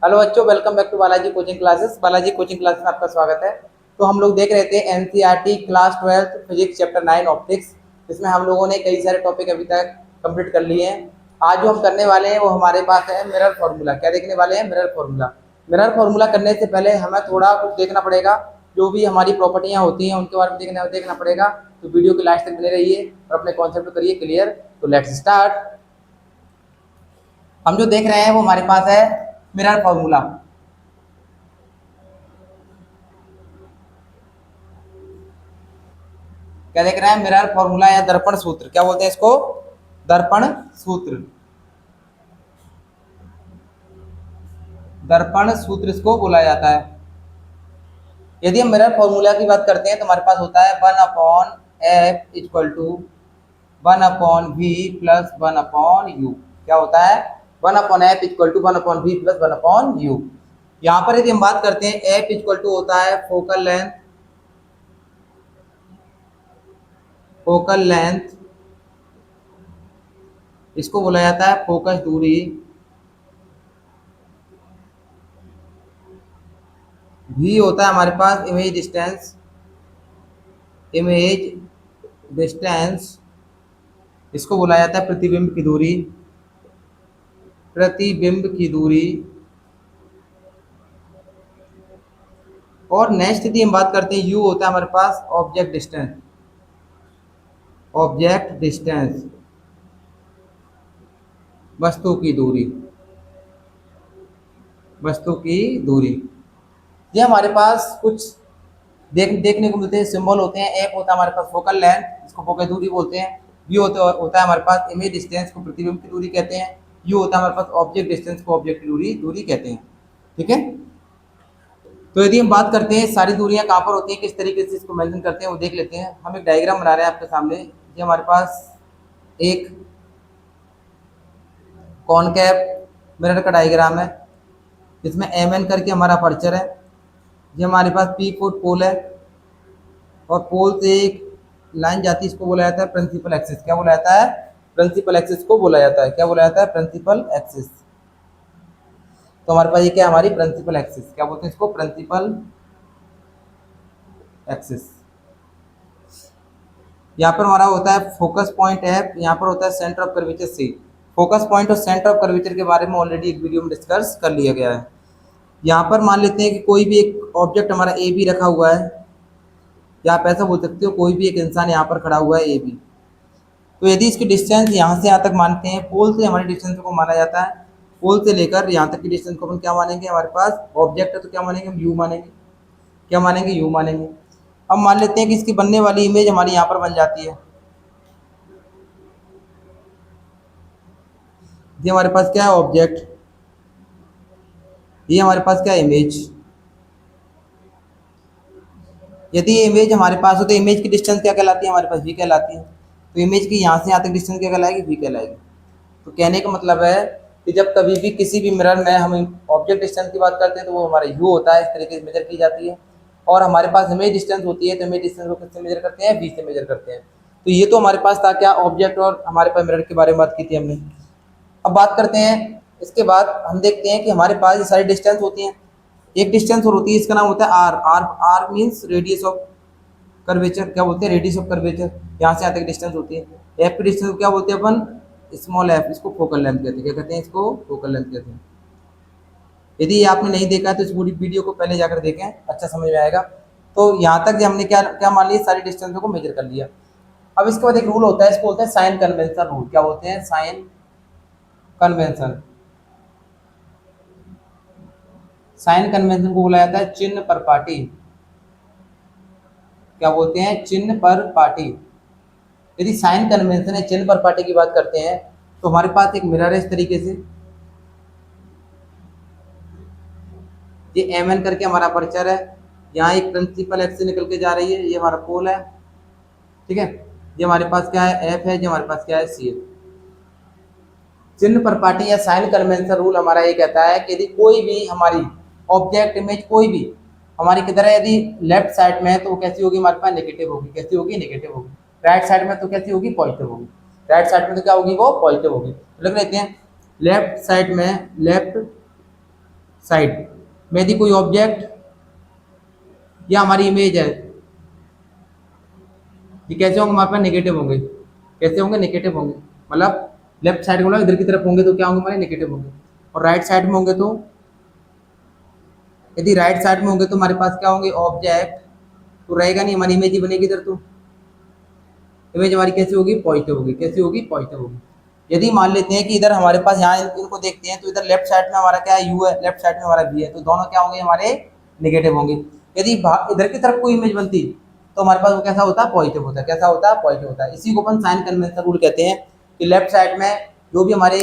Hello बच्चों, welcome back to Balaji coaching classes. Balaji coaching classes में आपका स्वागत है। तो हम लोग देख रहे थे NCERT class 12 physics chapter 9 optics. इसमें हम लोगों ने कई सारे टॉपिक अभी तक कंप्लीट कर लिए हैं। आज जो हम करने वाले हैं वो हमारे पास है मिरर फॉर्मूला। क्या देखने वाले हैं? Mirror formula. मिरर फॉर्मूला करने से पहले हमें थोड़ा कुछ देखना पड़ेगा, जो भी हमारी प्रॉपर्टियाँ होती हैं उनके बारे में देखना पड़ेगा। तो वीडियो के लास्ट तक बने रहिए और अपने कॉन्सेप्ट को करिए क्लियर। तो लेट्स स्टार्ट। हम जो देख रहे हैं वो हमारे पास है मिरर फॉर्मूला। क्या देख रहे हैं? मिरर फॉर्मूला या दर्पण सूत्र। क्या बोलते हैं इसको? दर्पण सूत्र। दर्पण सूत्र इसको बोला जाता है। यदि हम मिरर फॉर्मूला की बात करते हैं तो हमारे पास होता है 1/f=1/v+1/u। क्या होता है? 1/f=1/v+1/u। यहाँ पर यदि हम बात करते हैं f होता है फोकल लेंथ। फोकल लेंथ इसको बोला जाता है फोकस दूरी। v होता है हमारे पास इमेज डिस्टेंस। इमेज डिस्टेंस इसको बोला जाता है प्रतिबिंब की दूरी। प्रतिबिंब की दूरी। और नेक्स्ट यदि हम बात करते हैं u होता है हमारे पास ऑब्जेक्ट डिस्टेंस। ऑब्जेक्ट डिस्टेंस वस्तु की दूरी। वस्तु की दूरी। ये हमारे पास कुछ देखने को मिलते हैं, सिंबल होते हैं। एफ होता है हमारे पास फोकल लेंथ, इसको फोकस दूरी बोलते हैं। बी होता है हमारे पास इमेज डिस्टेंस, को प्रतिबिंब की दूरी कहते हैं। यू होता है हमारे पास ऑब्जेक्ट डिस्टेंस, को ऑब्जेक्ट की दूरी दूरी कहते हैं। ठीक है। तो यदि हम बात करते हैं सारी दूरियां कहाँ पर होती हैं, किस तरीके से इसको मेंशन करते हैं वो देख लेते हैं। हम एक डायग्राम बना रहे हैं आपके सामने। ये हमारे पास एक कॉनकेव मिरर का डायग्राम है, जिसमें एम एन करके हमारा अपर्चर है। ये हमारे पास पी फुट पोल है और पोल से एक लाइन जाती है, इसको बोला जाता है प्रिंसिपल एक्सिस। क्या बोला जाता है? प्रिंसिपल एक्सिस को बोला जाता है। क्या बोला जाता है? Principal axis. तो हमारे पास ये क्या है? हमारी प्रिंसिपल एक्सिस। क्या बोलते हैं इसको? Principal axis. यहाँ पर हमारा होता है फोकस पॉइंट एफ, यहाँ पर होता है centre of curvature C. Focus point और सेंटर ऑफ कर्वेचर के बारे में ऑलरेडी एक वीडियो में डिस्कस कर लिया गया है। यहाँ पर मान लेते हैं कि कोई भी एक ऑब्जेक्ट हमारा ए बी रखा हुआ है, या आप ऐसा बोल सकते हो कोई भी एक इंसान यहाँ पर खड़ा हुआ है ए बी। तो यदि इसकी डिस्टेंस यहाँ से यहाँ तक मानते हैं, पोल से हमारी डिस्टेंस को माना जाता है। पोल से लेकर यहाँ तक की डिस्टेंस को अपन क्या मानेंगे? हमारे पास ऑब्जेक्ट है तो क्या मानेंगे? हम यू मानेंगे। क्या मानेंगे? यू मानेंगे। अब मान लेते हैं कि इसकी बनने वाली इमेज हमारी यहाँ पर बन जाती है। ये हमारे पास क्या है? ऑब्जेक्ट। ये हमारे पास क्या है? इमेज। यदि ये इमेज हमारे पास हो तो इमेज की डिस्टेंस क्या कहलाती है? हमारे पास वी कहलाती है। तो इमेज की यहाँ से यहाँ तक डिस्टेंस क्या कहलाएगी? वी कहलाएगी। तो कहने का मतलब है कि जब कभी भी किसी भी मिरर में हम ऑब्जेक्ट डिस्टेंस की बात करते हैं तो वो हमारा यू होता है, इस तरीके से मेजर की जाती है। और हमारे पास इमेज डिस्टेंस होती है तो इमेज डिस्टेंस को किससे मेजर करते हैं? वी से मेजर करते हैं। तो ये तो हमारे पास था क्या? ऑब्जेक्ट और हमारे पास मिरर के बारे में बात की थी हमने। अब बात करते हैं इसके बाद हम देखते हैं कि हमारे पास ये सारी डिस्टेंस होती हैं। एक डिस्टेंस और होती है, इसका नाम होता है R. R R means radius of curvature. क्या बोलते हैं? Radius of curvature. यहाँ से यहाँ तक डिस्टेंस होती है। एफ की डिस्टेंस को क्या बोलते हैं अपन? Small F. इसको फोकल लेंथ कहते हैं। क्या कहते हैं इसको? फोकल लेंथ कहते हैं। यदि आपने नहीं देखा है तो इस पूरी वीडियो को पहले जाकर देखें, अच्छा समझ में आएगा। तो यहाँ तक हमने क्या क्या मान लिया? सारी डिस्टेंस को मेजर कर लिया। अब इसके बाद एक रूल होता है, इसको बोलते हैं साइन कन्वेंशन रूल। क्या बोलते हैं? Sign convention. साइन कन्वेंशन को बोला जाता है चिन्ह पर पाटी। क्या बोलते हैं? चिन्ह पर पाटी। यदि साइन कन्वेंशन है, चिन्ह पर पाटी की बात करते हैं, तो हमारे पास एक मिरर है इस तरीके से। ये एम एन करके हमारा अपर्चर है। यहाँ एक प्रिंसिपल एक्सिस निकल के जा रही है, ये हमारा पोल है। ठीक है। ये हमारे पास क्या है? एफ है। ये हमारे पास क्या है? सी है। चिन्ह पर पाटी या साइन कन्वेंशन रूल हमारा ये कहता है कि यदि कोई भी हमारी ऑब्जेक्ट इमेज कोई भी हमारी किधर है, यदि लेफ्ट साइड में है तो वो कैसी होगी? हमारे पास नेगेटिव होगी। कैसी होगी? नेगेटिव होगी। राइट साइड में तो कैसी होगी? पॉजिटिव होगी। राइट साइड में तो क्या होगी? वो पॉजिटिव होगी। तो लिख लेते हैं लेफ्ट साइड में, लेफ्ट साइड में यदि कोई ऑब्जेक्ट या हमारी इमेज है, ये कैसे होंगे हमारे पास, नेगेटिव होंगे। कैसे होंगे, नेगेटिव होंगे। मतलब लेफ्ट साइड में इधर की तरफ होंगे तो क्या होंगे हमारे, नेगेटिव होंगे। और राइट साइड में होंगे तो, यदि राइट साइड में होंगे तो हमारे पास क्या होंगे, ऑब्जेक्ट तो रहेगा नहीं, हमारी इमेज ही बनेगी इधर। तो इमेज हमारी कैसी होगी, पॉजिटिव होगी। कैसी होगी, पॉजिटिव होगी। यदि मान लेते हैं कि इधर हमारे पास, यहाँ इनको देखते हैं तो इधर लेफ्ट साइड में हमारा क्या है, यू है, लेफ्ट साइड में हमारा वी है, तो दोनों क्या होंगे हमारे, नेगेटिव होंगे। यदि इधर की तरफ कोई इमेज बनती तो हमारे पास वो कैसा होता है, पॉजिटिव होता है। कैसा होता है, पॉजिटिव होता है। इसी को अपन साइन कन्वेंशन रूल कहते हैं कि लेफ्ट साइड में जो भी हमारे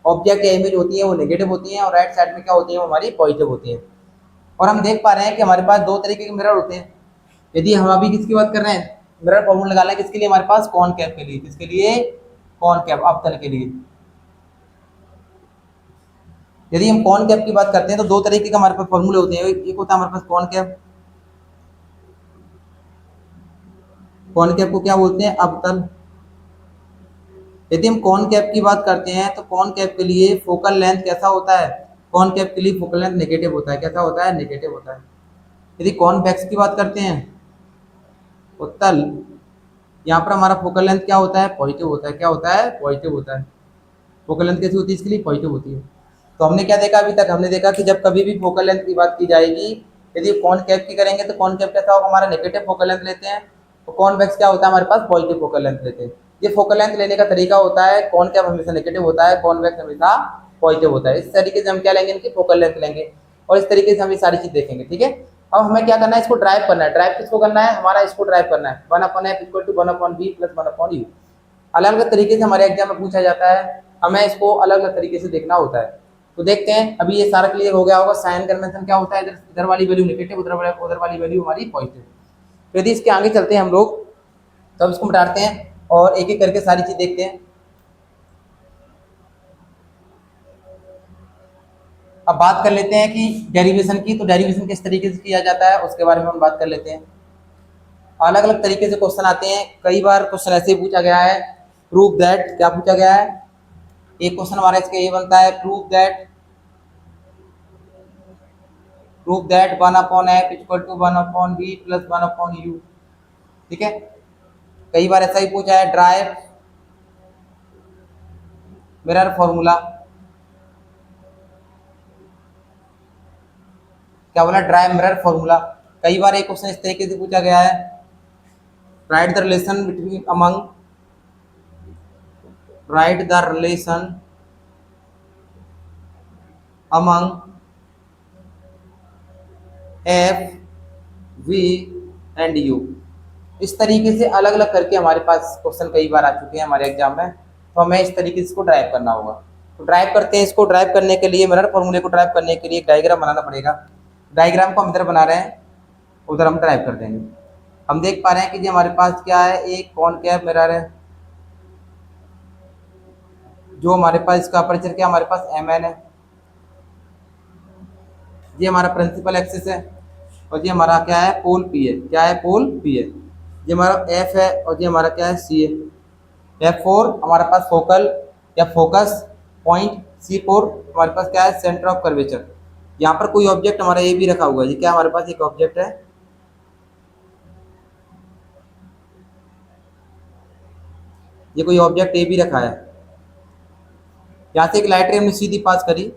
ऑब्जेक्ट या इमेज होती है वो नेगेटिव होती है, और राइट साइड में क्या होती है, वो हमारी पॉजिटिव होती है। और हम देख पा रहे हैं कि हमारे पास दो तरीके के मिरर होते हैं। यदि हम अभी किसकी बात कर रहे हैं, मिरर फॉर्मूला निकालना है किसके लिए, हमारे पास कॉनकेव के लिए। किसके लिए, कॉनकेव, अवतल के लिए। यदि हम कॉनकेव की बात करते हैं तो दो तरीके के हमारे पास फॉर्मूले होते हैं। एक होता है हमारे पास कॉनकेव, कॉनकेव को क्या बोलते हैं, अवतल। यदि हम कॉनकेव की बात करते हैं तो कॉनकेव के लिए फोकल लेंथ कैसा होता है, कॉनकेव के लिए फोकल लेंथ नेगेटिव होता है। कैसा होता है, नेगेटिव होता है। यदि कॉन्वेक्स की बात करते हैं, उत्तल, यहाँ पर हमारा फोकल लेंथ क्या होता है, पॉजिटिव होता है। क्या होता है, पॉजिटिव होता है। फोकल लेंथ कैसी होती है, इसके लिए पॉजिटिव होती है। तो हमने क्या देखा अभी तक, हमने देखा कि जब कभी भी फोकल लेंथ की बात की जाएगी, यदि कॉनकेव की करेंगे तो कॉनकेव कैसा होगा, हमारा नेगेटिव फोकल लेंथ लेते हैं। तो कॉन्वेक्स क्या होता है, हमारे पास पॉजिटिव फोकल लेंथ लेते हैं। ये फोकल लेंथ लेने का तरीका होता है, कॉनकेव हमेशा नेगेटिव होता है, कॉन्वेक्स हमेशा पॉजिटिव होता है। इस तरीके से हम क्या लेंगे, इनकी फोकल लेंथ लेंगे, और इस तरीके से हम ये सारी चीज देखेंगे। ठीक है, अब हमें क्या करना है, इसको ड्राइव करना है। ड्राइव किसको करना है, हमारा इसको ड्राइव करना है। 1/f equal to 1/v plus 1/u। अलग अलग तरीके से हमारे एग्जाम में पूछा जाता है, हमें इसको अलग अलग तरीके से देखना होता है। तो देखते हैं, अभी ये सारा क्लियर हो गया होगा। साइन कन्वेंशन क्या होता है, इधर इधर वाली वैल्यू नेगेटिव, उधर वाली वैल्यू हमारी पॉजिटिव। तो यदि इसके आगे चलते हैं हम लोग, तो इसको मिटाते हैं और एक एक करके सारी चीज देखते हैं। अब बात कर लेते हैं कि डेरिवेशन की, तो डेरिवेशन किस तरीके से किया जाता है उसके बारे में हम बात कर लेते हैं। अलग अलग तरीके से क्वेश्चन आते हैं। कई बार क्वेश्चन ऐसे पूछा गया है, प्रूव दैट, क्या पूछा गया है, एक क्वेश्चन हमारा इसका ये बनता है, prove that 1/f equal to 1/v plus 1/u। ठीक है, कई बार ऐसा ही पूछा है, ड्राइव मिरर फॉर्मूला। क्या बोला, ड्राइव मिरर फॉर्मूला। कई बार एक क्वेश्चन इस तरीके से पूछा गया है, write the relation between among F V and U. इस तरीके से अलग अलग करके हमारे पास क्वेश्चन कई बार आ चुके हैं हमारे एग्जाम में। तो हमें इस तरीके से इसको ड्राइव करना होगा। तो ड्राइव करते हैं, इसको ड्राइव करने के लिए, मिरर फॉर्मूले को ड्राइव करने के लिए एक डायग्राम बनाना पड़ेगा। डायग्राम को हम इधर बना रहे हैं, उधर हम ड्राइव कर देंगे। हम देख पा रहे हैं कि जी हमारे पास क्या है, एक कॉनकेव मिरर है, जो हमारे पास इसका अपर्चर क्या, हमारे पास mn है। ये हमारा प्रिंसिपल एक्सिस है, और ये हमारा क्या है, पोल पी है। क्या है, पोल पी है। ये हमारा एफ है, और ये हमारा क्या है, सी है। F4 हमारे पास फोकल या फोकस पॉइंट, C4 हमारे पास क्या है, सेंटर ऑफ कर्वेचर। यहाँ पर कोई ऑब्जेक्ट हमारा ये भी रखा हुआ है, ये क्या हमारे पास एक ऑब्जेक्ट है, ये कोई ऑब्जेक्ट ए भी रखा है। यहाँ से एक लाइट रे हमने सीधी पास करी,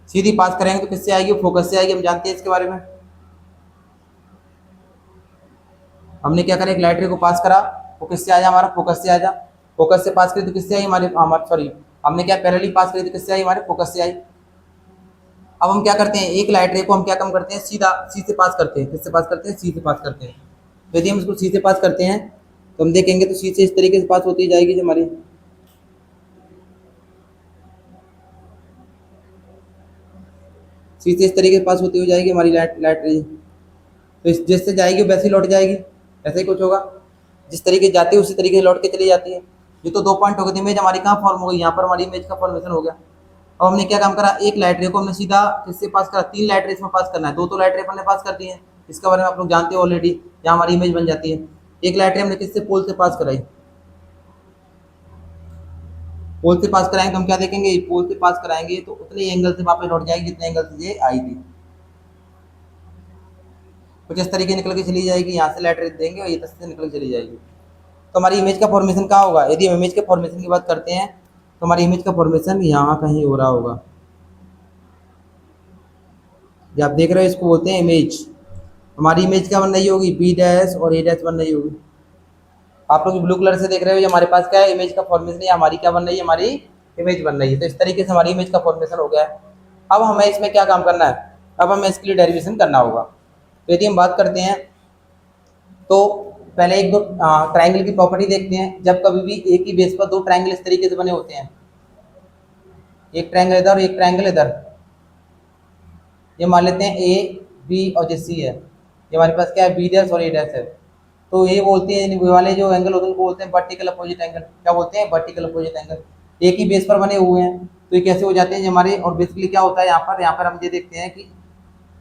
सीधी पास करेंगे तो किससे आएगी, फोकस से आएगी। हम जानते हैं इसके बारे में। हमने क्या करा, एक लाइट रे को पास करा, वो किससे आया, हमारा फोकस से आया। फोकस से पास करी तो किससे आई, हमारे सॉरी, हमने क्या पैरेलली पास करी तो किससे आई, हमारे फोकस से आई। अब हम क्या करते हैं, एक लाइट रे को हम क्या कम करते हैं, सीधा सी से पास करते हैं। किससे पास करते हैं, सी से पास करते हैं। तो यदि हम इसको सी से पास करते हैं तो हम देखेंगे तो सी से इस तरीके से पास होती जाएगी जो हमारी, सी से इस तरीके से पास होती हो जाएगी हमारी लाइट रे। तो इस जैसे जाएगी वैसे ही लौट जाएगी, ऐसे ही कुछ होगा। जिस तरीके से जाती है उसी तरीके से लौट के चली जाती है। ये तो 2 पॉइंट हो गए, इमेज हमारी कहाँ फॉर्म हो गई, यहाँ पर हमारी इमेज का फॉर्मेशन हो गया। अब हमने क्या काम करा, एक लाइट रे को हमने सीधा किससे पास करा, 3 लाइट रे इसमें पास करना है। 2 तो लाइट रे हमने पास कर दी है, इसके बारे में आप लोग जानते हो ऑलरेडी, यहाँ हमारी इमेज बन जाती है। एक लाइट रे हमने किससे, पोल से पास कराई। पोल से पास कराएंगे तो हम क्या देखेंगे, पोल से पास कराएंगे तो उतने एंगल से वापस लौट जाएगी जितने एंगल से ये आई थी। कुछ इस तरीके निकल के चली जाएगी, यहाँ से लाइट देंगे और ये तस्वीर निकल के चली जाएगी। तो हमारी इमेज का फॉर्मेशन कहाँ होगा, यदि हम इमेज के फॉर्मेशन की बात करते हैं तो हमारी इमेज का फॉर्मेशन यहाँ कहीं हो रहा होगा। जो आप देख रहे हो इसको बोलते हैं इमेज। हमारी इमेज क्या बन रही होगी, बी डैश और ए डैश बन रही होगी। आप लोग ब्लू कलर से देख रहे हो, ये हमारे पास क्या है, इमेज का फॉर्मेशन है, हमारी क्या बन रही है, हमारी इमेज बन रही है। तो इस तरीके से हमारी इमेज का फॉर्मेशन हो गया है। अब हमें इसमें क्या काम करना है, अब हमें इसके लिए डेरिवेशन करना होगा। तो यदि हम बात करते हैं तो पहले एक दो ट्राइंगल की प्रॉपर्टी देखते हैं। जब कभी भी एक ही बेस पर दो ट्राइंगल इस तरीके से बने होते हैं, एक ट्राइंगल इधर और एक ट्राइंगल इधर, ये मान लेते हैं ए बी और ये सी है, ये हमारे पास क्या है, बी डैश और ए डैश है। तो ये बोलते हैं, ये वाले जो एंगल होते हैं उनको बोलते हैं वर्टिकल अपोजिट एंगल। क्या बोलते हैं, वर्टिकल अपोजिट एंगल। एक ही बेस पर बने हुए हैं तो ये कैसे हो जाते हैं हमारे, और बेसिकली क्या होता है यहाँ पर हम ये देखते हैं कि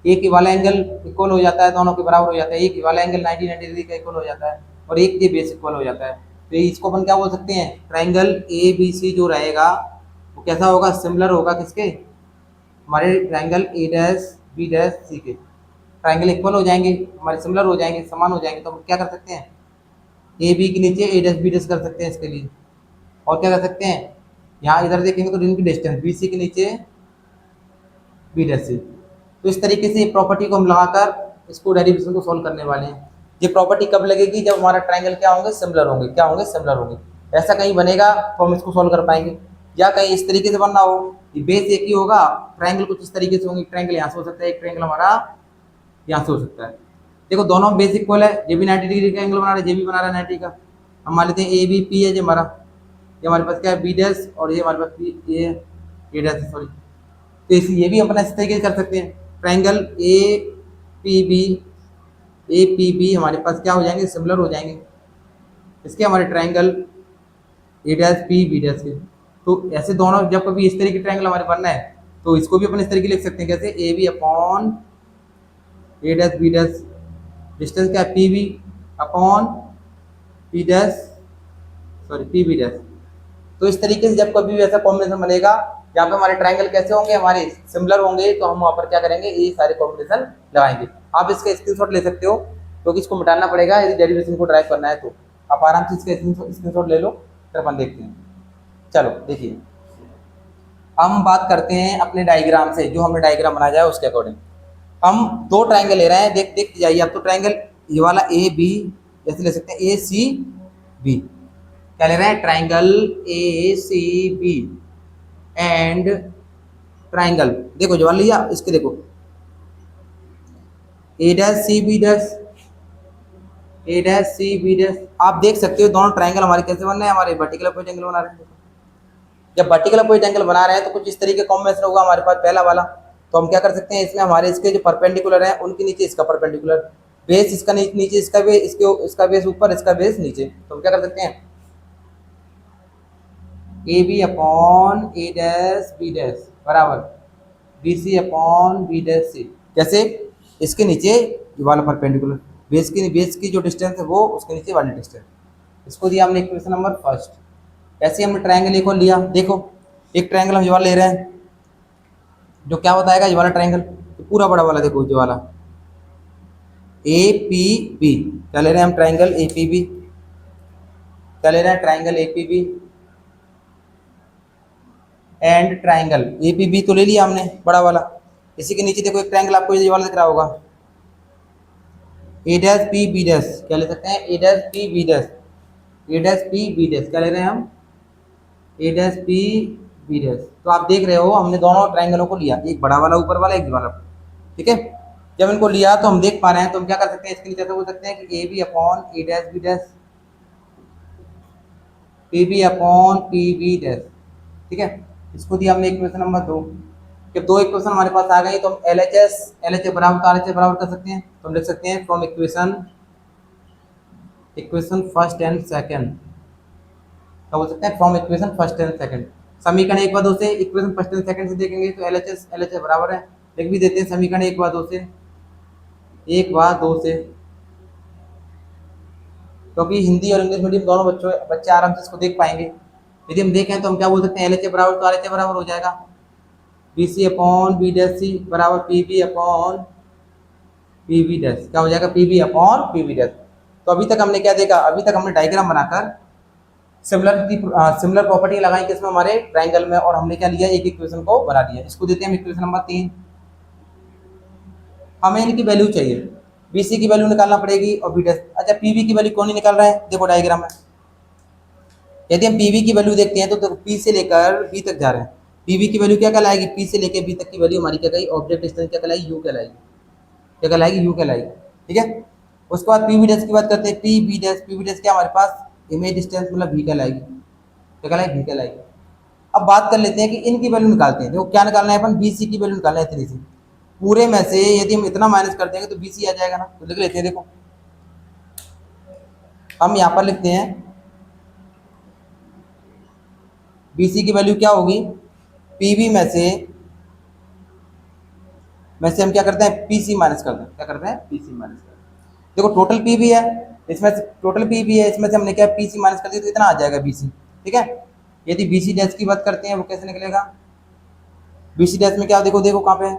एक ही वाला एंगल इक्वल हो जाता है, दोनों के बराबर हो जाता है। एक ही वाला एंगल 90 डिग्री का इक्वल हो जाता है और एक ये बेस इक्वल हो जाता है। तो इसको अपन क्या बोल सकते हैं, ट्राइंगल ए बी सी जो रहेगा वो कैसा होगा, सिमिलर होगा किसके, हमारे triangle A dash B dash C के। ट्राइंगल इक्वल हो जाएंगे, हमारे सिमिलर हो जाएंगे, समान हो जाएंगे। तो हम क्या कर सकते हैं, ए बी के नीचे ए डैश बी डैश कर सकते हैं इसके लिए। और क्या कर सकते हैं, यहाँ इधर देखेंगे तो इनकी डिस्टेंस बी सी के नीचे बी डैश सी। तो इस तरीके से प्रॉपर्टी को हम लगाकर इसको डेरिवेशन को सॉल्व करने वाले हैं। ये प्रॉपर्टी कब लगेगी, जब हमारा ट्राइंगल क्या होंगे, सिमिलर होंगे। क्या होंगे, सिमिलर होंगे। ऐसा कहीं बनेगा तो हम इसको सॉल्व कर पाएंगे, या कहीं इस तरीके से बनना हो, ये बेस एक ही होगा, ट्राइंगल कुछ इस तरीके से होंगे। ट्राइंगल यहाँ से हो सकता है, एक ट्राइंगल हमारा यहाँ से हो सकता है। देखो दोनों बेस इक्वल है, ये भी 90 डिग्री का एंगल बना रहा है, ये भी बना रहा है 90 का। हम मान लेते हैं ए बी पी है जो हमारा, ये हमारे पास क्या है, बी डैश, और ये हमारे पास पी ए डैश, सॉरी। तो ये भी अपना इस तरीके से कर सकते हैं। ट्राइंगल ए पी बी हमारे पास क्या हो जाएंगे, सिमिलर हो जाएंगे इसके, हमारे triangle A dash P B dash के। तो ऐसे दोनों जब कभी इस तरीके ट्राइंगल हमारे बनना है तो इसको भी अपन इस तरीके लिख सकते हैं, कैसे, A B upon A dash B dash, distance क्या है, P B upon P dash, sorry P B dash. तो इस तरीके से जब कभी भी ऐसा कॉम्बिनेशन बनेगा जहाँ पे हमारे ट्राइंगल कैसे होंगे, हमारे सिमिलर होंगे, तो हम वहाँ पर क्या करेंगे, ये सारे कॉम्बिनेशन लगाएंगे। आप इसका स्क्रीनशॉट ले सकते हो क्योंकि इसको मिटाना पड़ेगा यदि डेरिवेशन को ड्राइव करना है। तो आप आराम से इसका स्क्रीनशॉट ले लो, फिर अपन देखते हैं। चलो देखिए, हम बात करते हैं अपने डायग्राम से, जो हमने डायग्राम बनाया जाए उसके अकॉर्डिंग। हम दो ट्राइंगल ले रहे हैं, देख जाइए आप। तो ट्राइंगल ये वाला ए बी जैसे ले सकते हैं, ए सी बी। क्या ले रहे हैं, triangle A C B and triangle, देखो जो वाला लिया इसके, देखो A dash C B dash, A dash C B dash. आप देख सकते हो दोनों ट्राइंगल हमारे कैसे बन रहे हैं, हमारे वर्टिकल अपोजिट एंगल बना रहे हैं। जब वर्टिकल अपोजिट एंगल बना रहे हैं तो कुछ इस तरीके कॉम्बिनेशन होगा हमारे पास, पहला वाला। तो हम क्या कर सकते हैं, इसमें हमारे इसके जो परपेंडिकुलर है उनके नीचे इसका परपेंडिकुलर, बेस इसका नीचे इसका बेस, इसका बेस ऊपर, इसका बेस नीचे। तो हम क्या कर सकते हैं, A B upon A dash B dash बराबर B C upon B dash C. कैसे, इसके नीचे ये वाला परपेंडिकुलर, बेस की जो डिस्टेंस है वो उसके नीचे वाली डिस्टेंस। इसको दिया हमने इक्वेशन नंबर फर्स्ट। ऐसे हमने ट्राइंगल एक और लिया, देखो एक ट्राइंगल हम ये वाला ले रहे हैं जो क्या बताएगा, ये वाला ट्राइंगल पूरा बड़ा वाला, देखो जो वाला ए पी बी। क्या ले रहे हैं हम, ट्राइंगल ए पी बी। क्या ले रहे हैं, triangle A P B and triangle A P B तो ले लिया हमने बड़ा वाला। इसी के नीचे देखो एक ट्राइंगल आपको ये वाला दिख रहा होगा, ए डैश पी बी डैश। क्या ले सकते हैं, ए dash P B dash, A dash P B dash. क्या ले रहे हैं हम, ए डैश पी बी डैश। तो आप देख रहे हो हमने दोनों ट्राइंगलों को लिया, एक बड़ा वाला ऊपर वाला, एक वाला, ठीक है। जब इनको लिया तो हम देख पा रहे हैं, तो हम क्या कर सकते हैं, इसके नीचे बोल सकते हैं कि A B upon A dash B dash, P B upon P B dash, ठीक है। इसको दिया हमने इक्वेशन नंबर 2। जब दो इक्वेशन हमारे पास आ गई तो हम एल एच बराबर तो आर एच बराबर कर सकते हैं। तो हम लिख सकते हैं from equation first and second. क्या बोल सकते हैं, from equation first and second. समीकरण 1 व 2 से इक्वेशन फर्स्ट एंड सेकंड से देखेंगे तो एल एच बराबर है, लिख भी देते हैं समीकरण 1 व 2 से, 1 व 2 से, क्योंकि हिंदी और इंग्लिश मीडियम दोनों बच्चे आराम से इसको देख पाएंगे। यदि हम देखें तो हम क्या बोल सकते हैं, एल एच ए बराबर तो आर एच ए बराबर हो जाएगा B C upon B dash C बराबर P B upon P B dash, क्या हो जाएगा P B upon P B dash. तो अभी तक हमने क्या देखा, अभी तक हमने डायग्राम बनाकर सिमिलर प्रॉपर्टी लगाई किसमें, हमारे ट्राइंगल में, और हमने क्या लिया, एक इक्वेशन को बना लिया। इसको देते हैं हम इक्वेशन नंबर 3। हमें इनकी वैल्यू चाहिए, बी सी की वैल्यू निकालना पड़ेगी और बी डैश। अच्छा पी बी की वैल्यू कौन नहीं निकाल रहा है, देखो डायग्राम में। यदि हम पी वी की वैल्यू देखते हैं तो पी से लेकर बी तक जा रहे हैं, पी वी की वैल्यू क्या कहलाएगी, पी से लेकर बी तक की वैल्यू हमारी क्या कही, ऑब्जेक्ट डिस्टेंस क्या कहलाएगी, यू कहलाएगी, क्या कहलाएगी, यू कहलाएगी। ठीक है, उसके बाद पी वी डैश की बात करते हैं, P B dash, P V dash क्या हमारे पास इमेज डिस्टेंस मतलब वी कहलाएगी, क्या कहलाएगी, वी कहलाएगी। अब बात कर लेते हैं कि इनकी वैल्यू निकालते हैं। देखो क्या निकालना है अपन, बी सी की वैल्यू निकालना है इतनी सी, पूरे में से यदि हम इतना माइनस कर देंगे तो बी सी आ जाएगा ना, तो लिख लेते हैं। देखो हम यहाँ पर लिखते हैं बी सी की वैल्यू क्या होगी, पी वी में से हम क्या करते हैं, पी सी माइनस करते हैं, क्या करते हैं, पी सी माइनस करते हैं। देखो टोटल पी वी है, इसमें से टोटल पी वी है, इसमें से हमने क्या पी सी माइनस कर दिया तो इतना आ जाएगा बी सी। ठीक है, यदि बी सी डैश की बात करते हैं वो कैसे निकलेगा, बी सी डैश में क्या, देखो देखो कहाँ पे है,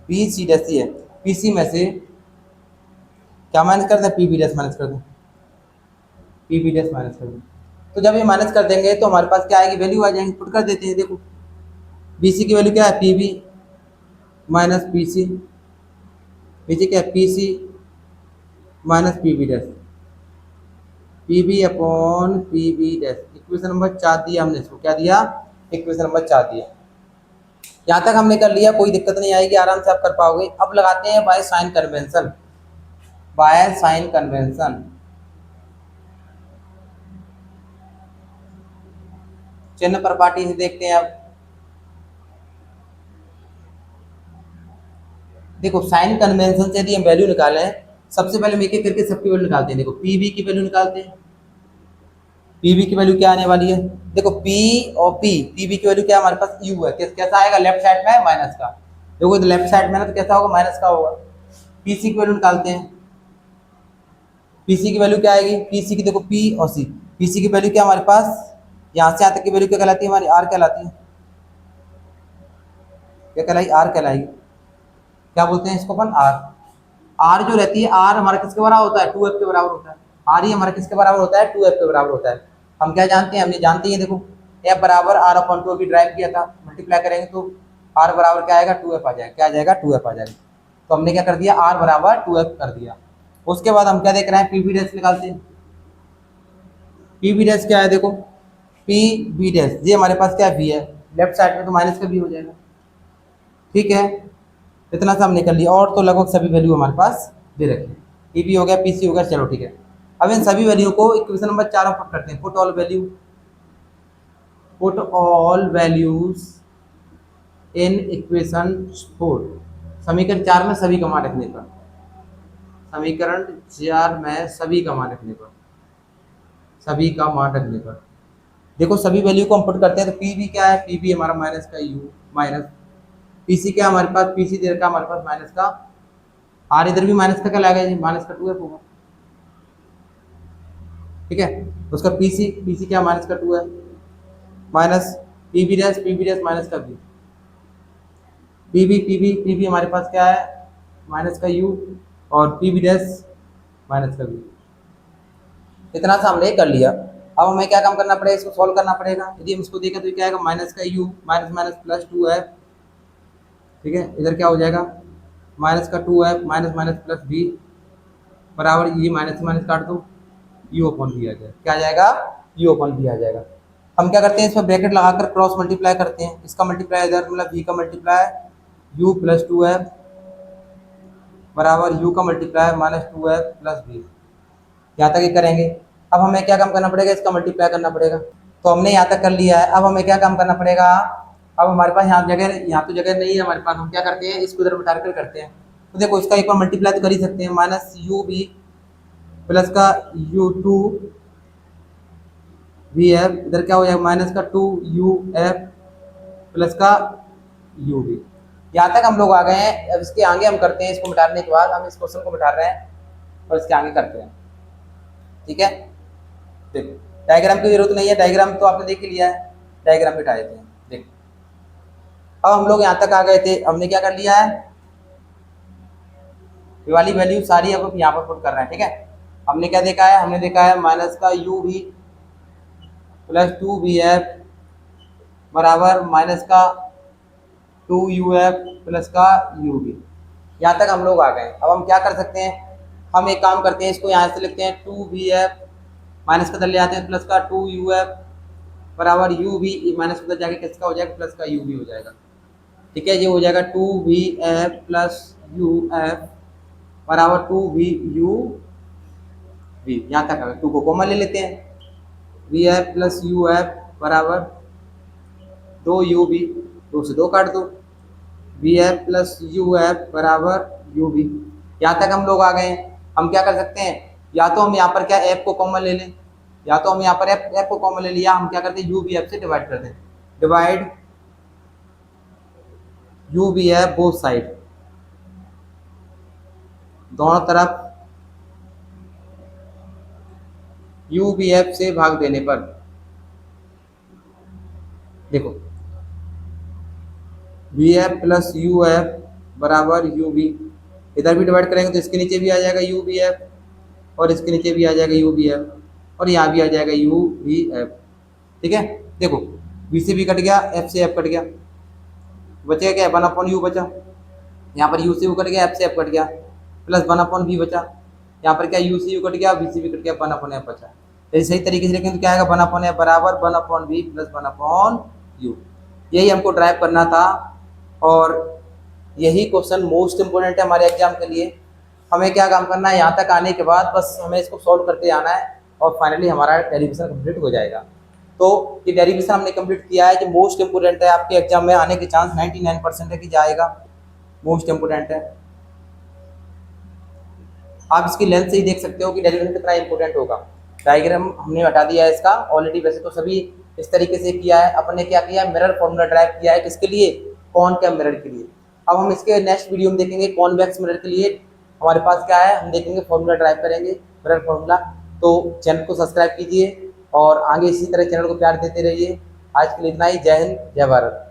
बी सी डैश ही है, पी सी में से क्या माइनस कर दें, पी बी डैश माइनस कर दें, पी बी डैश माइनस कर दें। तो जब ये माइनस कर देंगे तो हमारे पास क्या आएगी, वैल्यू आ जाएंगी, पुट कर देते हैं। देखो बी सी की वैल्यू क्या है, P B minus P C, नीचे क्या है, P C minus P B dash, P B upon P B dash. Equation number 4 दिया हमने, इसको क्या दिया, इक्वेशन नंबर 4 दिया। यहाँ तक हमने कर लिया, कोई दिक्कत नहीं आएगी, आराम से आप कर पाओगे। अब लगाते हैं by sine convention, by sine convention. चिन्ह प्रॉपर्टी से देखते हैं। अब देखो साइन कन्वेंशन से यदि हम वैल्यू निकालें, सबसे पहले हम एक एक करके सबकी वैल्यू निकालते हैं। देखो पी वी की वैल्यू निकालते हैं, पी वी की वैल्यू क्या आने वाली है, देखो पी और पी वी की वैल्यू क्या हमारे पास यू है, कैसा आएगा, लेफ्ट साइड में माइनस का, देखो लेफ्ट साइड में ना तो कैसा होगा, माइनस का होगा। पी सी की वैल्यू निकालते हैं, पी सी की वैल्यू क्या आएगी, पी सी की देखो पी और सी, पी सी की वैल्यू क्या हमारे पास, यहाँ से यहाँ तक की वैल्यू क्या कहलाती है, हमारी आर कहलाती है, क्या कहलाई, आर कहलाएगी। क्या बोलते हैं इसको अपन, आर। आर जो रहती है, आर हमारा किसके बराबर होता है, 2f के बराबर होता है। आर ही हमारा किसके बराबर होता है, 2f के बराबर होता है। हम क्या जानते हैं, हमने जानते हैं, देखो f बराबर आर अपॉन 2 अभी ड्राइव किया था, मल्टीप्लाई करेंगे तो आर बराबर क्या आएगा, 2f आ जाएगा, क्या आ जाएगा, 2f आ जाएगा। तो हमने क्या कर दिया, आर बराबर 2f कर दिया। उसके बाद हम क्या देख रहे हैं, पी बी डैश निकालते हैं। पी बी डैश क्या है, देखो पी बी डैश ये हमारे पास क्या वी है, लेफ्ट साइड में तो माइनस का भी हो जाएगा। ठीक है, इतना सा हमने कर लिया, और तो लगभग सभी वैल्यू हमारे पास दे रखे, पी बी हो गया, पी सी हो गया, चलो ठीक है। अब इन सभी वैल्यू को इक्वेशन नंबर 4 में पुट करते हैं, put all value, put all values in equation 4। समीकरण 4 में सभी का मान रखने पर, समीकरण 4 में सभी का मान रखने पर, सभी का मान रखने पर देखो सभी वैल्यू को हम पुट करते हैं। तो पी वी क्या है, पी वी हमारा माइनस का यू, माइनस पी सी क्या हमारे पास, पी सी दे रखा हमारे पास माइनस का आर, इधर भी माइनस का क्या लगेगा जी, माइनस का 2f होगा। ठीक है, उसका पी सी क्या माइनस का 2 है, minus P B dash minus का बी, पी बी हमारे पास क्या है, माइनस का यू, और पी बी डैश माइनस का बी। इतना सा हमने कर लिया। अब हमें क्या काम करना पड़ेगा, इसको सॉल्व करना पड़ेगा। यदि हम इसको देखें तो क्या आएगा, माइनस का you minus minus plus 2f। ठीक है, इधर क्या हो जाएगा, माइनस का 2f minus minus plus B बराबर, ये माइनस से माइनस काट दो, यू अपॉन बी आ जाएगा, क्या आ जाएगा, यू अपॉन बी आ जाएगा। हम क्या करते हैं, इसमें ब्रैकेट लगाकर क्रॉस मल्टीप्लाई करते हैं, इसका मल्टीप्लाई इधर मतलब v का मल्टीप्लाई u प्लस 2f बराबर u का multiply minus 2f plus B. यहाँ तक ही करेंगे। अब हमें क्या काम करना पड़ेगा, इसका मल्टीप्लाई करना पड़ेगा। तो हमने यहाँ तक कर लिया है, अब हमें क्या काम करना पड़ेगा, अब हमारे पास यहाँ तो जगह नहीं है हमारे पास, हम क्या करते हैं, इसको इधर उठा कर करते हैं। तो देखो इसका एक बार मल्टीप्लाई तो कर ही सकते हैं, माइनस यू बी प्लस का यू टू वी एफ, इधर क्या हो जाएगा, माइनस का 2 यू एफ प्लस का यू बी। यहाँ तक हम लोग आ गए हैं। अब इसके आगे हम करते हैं, इसको मिटाने के बाद हम इस क्वेश्चन को मिटा रहे हैं और इसके आगे करते हैं। ठीक है, देखो डायग्राम की जरूरत नहीं है, डायग्राम तो आपने देख ही लिया है, डायग्राम भी हटा देते हैं। देख अब हम लोग यहाँ तक आ गए थे, हमने क्या कर लिया है, ये वाली वैल्यू सारी अब यहाँ पर पुट कर रहे हैं, ठीक है। हमने क्या देखा है, हमने देखा है माइनस का यू वी प्लस 2vf बराबर माइनस का 2uf प्लस का यू वी। यहाँ तक हम लोग आ गए। अब हम क्या कर सकते हैं, हम एक काम करते हैं, इसको यहाँ से लिखते हैं 2vf माइनस का इधर ले आते हैं प्लस का 2uf बराबर यू वी, माइनस उधर जाके किसका हो जाएगा, प्लस का यू वी हो जाएगा, ठीक है। ये हो जाएगा 2vf प्लस uf बराबर 2vu v। यहाँ तक अगर 2 को कॉमन ले लेते हैं, vf प्लस uf बराबर 2uv, 2 से 2 काट दो, vf प्लस uf बराबर uv। यहाँ तक हम लोग आ गए हैं। हम क्या कर सकते हैं, या तो हम यहाँ पर क्या f को कॉमन ले लें, या तो हम यहाँ पर f को कॉमन ले लिया, हम क्या करते हैं uvf से डिवाइड कर दें, डिवाइड uvf बोथ साइड, दोनों तरफ uvf से भाग देने पर देखो vf प्लस uf बराबर uv, इधर भी डिवाइड करेंगे तो इसके नीचे भी आ जाएगा uvf और इसके नीचे भी आ जाएगा uvf और यहाँ भी आ जाएगा uvf, ठीक है। देखो v से v कट गया, f से f कट गया, बचेगा क्या, 1/u बचा, यहाँ पर u से u कट गया, f से f कट गया, प्लस 1/v बचा, यहाँ पर क्या u से u कट गया, v से v कट गया, 1/f बचा। यदि सही तरीके से लिखें तो क्या आएगा, 1/f बराबर 1/v प्लस 1/u। यही हमको ड्राइव करना था और यही क्वेश्चन मोस्ट इंपोर्टेंट है हमारे एग्जाम के लिए। हमें क्या काम करना है, यहाँ तक आने के बाद बस हमें इसको सॉल्व करते आना है और फाइनली हमारा डेरिवेशन कंप्लीट हो जाएगा। तो ये डेरिवेशन हमने कंप्लीट किया है, जो मोस्ट इंपोर्टेंट है, आपके एग्जाम में आने के चांस 99% है कि जाएगा, मोस्ट इंपोर्टेंट है। आप इसकी लेंथ से ही देख सकते हो कि डेरिवेशन कितना इंपोर्टेंट होगा। डायग्राम हमने हटा दिया है इसका ऑलरेडी, वैसे तो सभी इस तरीके से किया है। अपन ने क्या किया है, मिरर फॉर्मूला ड्राइव किया है, किसके लिए, कॉनकेव मिरर के लिए। अब हम इसके नेक्स्ट वीडियो में देखेंगे कॉन्वेक्स मिरर के लिए हमारे पास क्या है, हम देखेंगे फॉर्मूला ड्राइव करेंगे, मिरर फॉर्मूला। तो चैनल को सब्सक्राइब कीजिए और आगे इसी तरह चैनल को प्यार देते रहिए। आज के लिए इतना ही। जय हिंद, जय भारत।